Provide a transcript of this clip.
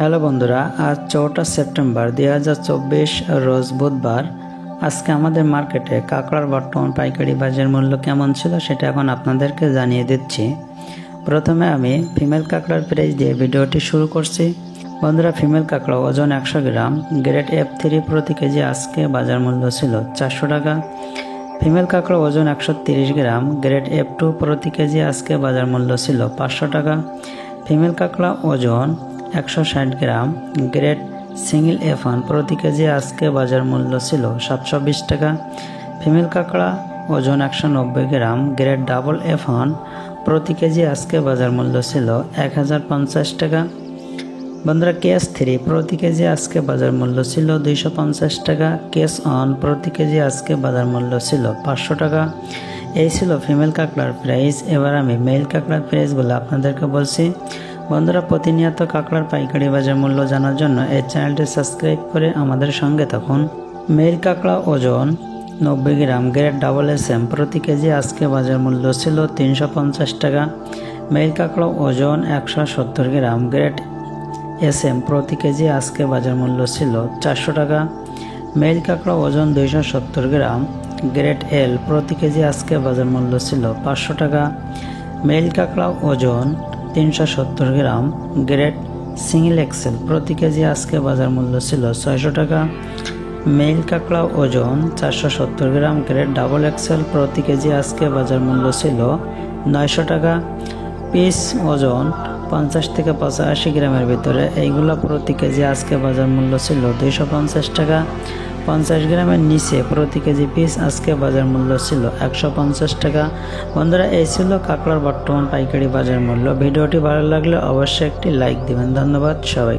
Hello বন্ধুরা, আজ 4 September 2024 রোজ বুধবার। আজকে আমাদের মার্কেটে কাঁকড়ার বর্তমান পাইকারি বাজার মূল্য কেমন ছিল সেটা এখন আপনাদেরকে জানিয়ে দিচ্ছি। প্রথমে আমি ফিমেল কাঁকড়ার প্রাইস দিয়ে ভিডিওটি শুরু করছি। বন্ধুরা, ফিমেল কাঁকড়া ওজন 100 গ্রাম, গ্রেড F3 প্রতি কেজি আজকে বাজার মূল্য ছিল 400 টাকা। ফিমেল কাঁকড়া ওজন 130 গ্রাম, গ্রেড F2 প্রতি কেজি আজকে বাজার মূল্য ছিল 500 টাকা। ফিমেল কাঁকড়া ওজন 160 গ্রাম, গ্রেড সিঙ্গেল F1 প্রতি কেজি আজকে বাজার মূল্য ছিল 720 টাকা। ফিমেল কাঁকড়া ওজন 190 গ্রাম, গ্রেড ডাবল F1 প্রতি কেজি আজকে বাজার মূল্য ছিল 1050 টাকা। বন্ধুরা, কেস 3 প্রতি কেজি আজকে বাজার মূল্য ছিল 250 টাকা। কেস অন প্রতি কেজি আজকে বাজার মূল্য ছিল 500 টাকা। এই ছিল ফিমেল কাঁকড়ার প্রাইস। এবার আমি মেল কাঁকড়ার প্রাইসগুলো আপনাদেরকে বলছি। বন্ধুরা, প্রতিনিয়ত কাঁকড়ার পাইকারি বাজার মূল্য জানার জন্য এই চ্যানেলটি সাবস্ক্রাইব করে আমাদের সঙ্গে থাকুন। মেল কাঁকড়া ওজন 90 গ্রাম, গ্রেড ডাবল SM প্রতি কেজি আজকে বাজার মূল্য ছিল 350 টাকা। মেল কাঁকড়া ওজন 170 গ্রাম, গ্রেড SM প্রতি কেজি আজকে বাজার মূল্য ছিল 400 টাকা। মেল কাঁকড়া ওজন 270 গ্রাম, গ্রেড L প্রতি কেজি আজকে বাজার মূল্য ছিল 500 টাকা। মেল কাঁকড়া ওজন 370 গ্রাম, গ্রেড সিঙ্গেল XL প্রতি কেজি আজকে বাজার মূল্য ছিল 600 টাকা। মেল কাঁকড়া ওজন 470 গ্রাম, গ্রেড ডাবল XL প্রতি কেজি আজকে বাজার মূল্য ছিল 900 টাকা। পিস ওজন 50 থেকে 85 গ্রামের ভিতরে এইগুলো প্রতি কেজি আজকে বাজার মূল্য ছিল 250 টাকা। 50 গ্রামের নিচে প্রতি কেজি পিস আজকে বাজার মূল্য ছিল 150 টাকা। বন্ধুরা, এই ছিল কাঁকড়ার বর্তমান পাইকারি বাজার মূল্য। ভিডিওটি ভালো লাগলে অবশ্যই একটি লাইক দিবেন। ধন্যবাদ সবাই।